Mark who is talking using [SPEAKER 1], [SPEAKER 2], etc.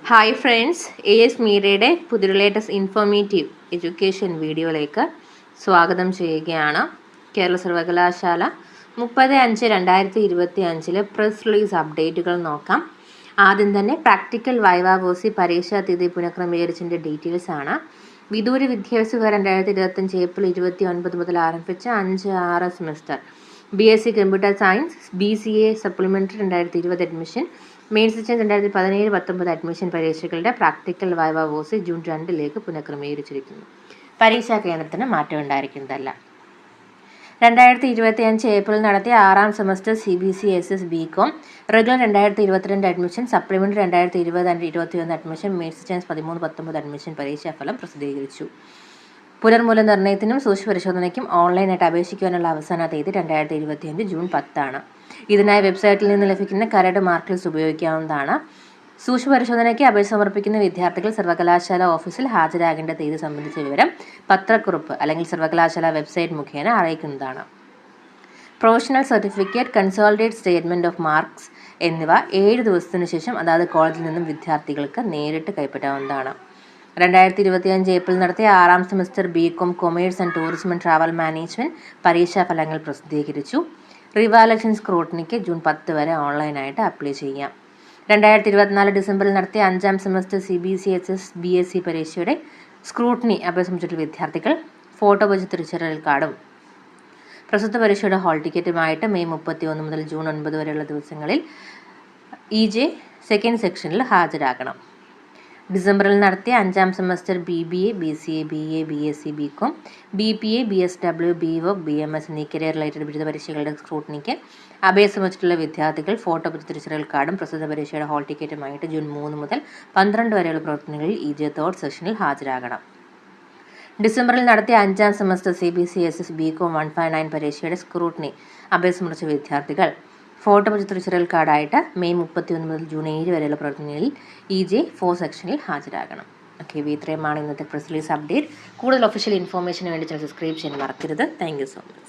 [SPEAKER 1] Hi friends, AS മീഡിയയുടെ പുതിയ latest informative education വീഡിയോയിലേക്ക് സ്വാഗതം ചെയ്യുകയാണ്. കേരള സർവകലാശാല 30/5/2025 പ്രസ് റിലീസ് അപ്ഡേറ്റുകൾ നോക്കാം. ആദ്യം തന്നെ പ്രാക്ടിക്കൽ വൈവാവോസി പരീക്ഷാ തീയതി പുനഃക്രമീകരിച്ചതിൻ്റെ ഡീറ്റെയിൽസ് ആണ്. വിദൂര വിദ്യാഭ്യാസ 2025 ഏപ്രിൽ 29 മുതൽ ആരംഭിച്ച 5-6 semester BSc computer science, BCA supplementary 2020 admission, main section 2017-19 admission പരീക്ഷകളുടെ പ്രാക്ടിക്കൽ വൈവാവോസി ജൂൺ 2 പുനഃക്രമീകരിച്ചിരിക്കുന്നു. പരീക്ഷാ കേന്ദ്രത്തിന് മാറ്റം ഉണ്ടായിരിക്കുന്നതല്ല. 2025 ഏപ്രിൽ നടത്തിയ 6ാം semester CBCSS BCom regular 2022 admission, supplementary 2020-21 admission, main section 13-19 admission പരീക്ഷാഫലം പ്രസിദ്ധീകരിച്ചു. പുനർമൂല്യനിർണ്ണയത്തിനും സൂക്ഷ്മപരിശോധനയ്ക്കും ഓൺലൈനായിട്ട് അപേക്ഷിക്കുവാനുള്ള അവസാന തീയതി 2025 ജൂൺ 10 ഇതിനായി വെബ്സൈറ്റിൽ നിന്ന് ലഭിക്കുന്ന കരട് മാർക്ക് ലിസ്റ്റ് ഉപയോഗിക്കാവുന്നതാണ്. സൂക്ഷ്മപരിശോധനയ്ക്ക് അപേക്ഷ സമർപ്പിക്കുന്ന വിദ്യാർത്ഥികൾ സർവകലാശാല ഓഫീസിൽ ഹാജരാകേണ്ട തീയതി സംബന്ധിച്ച വിവരം പത്രക്കുറിപ്പ് അല്ലെങ്കിൽ സർവകലാശാല വെബ്സൈറ്റ് മുഖേന അറിയിക്കുന്നതാണ്. Professional certificate, consolidate statement of marks എന്നിവ 7 ദിവസത്തിനു ശേഷം അതാത് കോളേജിൽ നിന്നും വിദ്യാർത്ഥികൾക്ക് നേരിട്ട് കൈപ്പറ്റാവുന്നതാണ്. 2025 ഏപ്രിൽ നടത്തിയ 6ാം semester BCom commerce and tourism and travel management പരീക്ഷാഫലങ്ങൾ പ്രസിദ്ധീകരിച്ചു. റിവാലുവേഷൻ സ്ക്രൂട്ടനിക്ക് ജൂൺ 10 വരെ ഓൺലൈനായിട്ട് അപ്ലൈ ചെയ്യാം. 2024 ഡിസംബറിൽ നടത്തിയ 5ാം സെമസ്റ്റർ CBCSS BSc പരീക്ഷയുടെ സ്ക്രൂട്ടനി അപേക്ഷിച്ചിട്ടുള്ള വിദ്യാർത്ഥികൾ ഫോട്ടോ പതിച്ച തിരിച്ചറിയൽ കാർഡും പ്രസ്തുത പരീക്ഷയുടെ ഹാൾ ടിക്കറ്റുമായിട്ട് മെയ് 31 മുതൽ ജൂൺ 9 വരെയുള്ള ദിവസങ്ങളിൽ EJ സെക്കൻഡ് സെക്ഷനിൽ ഹാജരാകണം. ഡിസംബറിൽ നടത്തിയ 5ാം semester BBA, BCA, BA, BSc BCom, BPA, BSW, BVoc, BMS എന്നീ കരിയർ റിലേറ്റഡ് ബിരുദ പരീക്ഷകളുടെ സ്ക്രൂട്ടനിക്ക് അപേക്ഷ സമർപ്പിച്ചിട്ടുള്ള വിദ്യാർത്ഥികൾ ഫോട്ടോ തിരിച്ചറിയൽ കാർഡും പ്രസ്തുത പരീക്ഷയുടെ ഹാൾ ടിക്കറ്റുമായിട്ട് ജൂൺ 3 മുതൽ 12 വരെയുള്ള പ്രവർത്തനങ്ങളിൽ EJ തേർഡ് സെഷനിൽ ഹാജരാകണം. ഡിസംബറിൽ നടത്തിയ 5ാം സെമസ്റ്റർ CBCSS BCom 159 പരീക്ഷയുടെ സ്ക്രൂട്ടനി അപേക്ഷ സമർപ്പിച്ച വിദ്യാർത്ഥികൾ ഫോട്ടോ തിരിച്ചറിയൽ കാർഡായിട്ട് മെയ് 31 മുതൽ ജൂൺ 7 വരെയുള്ള പ്രവർത്തനങ്ങളിൽ EJ 4 സെക്ഷനിൽ ഹാജരാകണം. ഓക്കെ, ഇത്രയുമാണ് ഇന്നത്തെ പ്രസ് റിലീസ് അപ്ഡേറ്റ്. കൂടുതൽ ഒഫീഷ്യൽ ഇൻഫോർമേഷന് വേണ്ടി ചാനൽ സബ്സ്ക്രൈബ് ചെയ്യാൻ മറക്കരുത്. Thank you so much.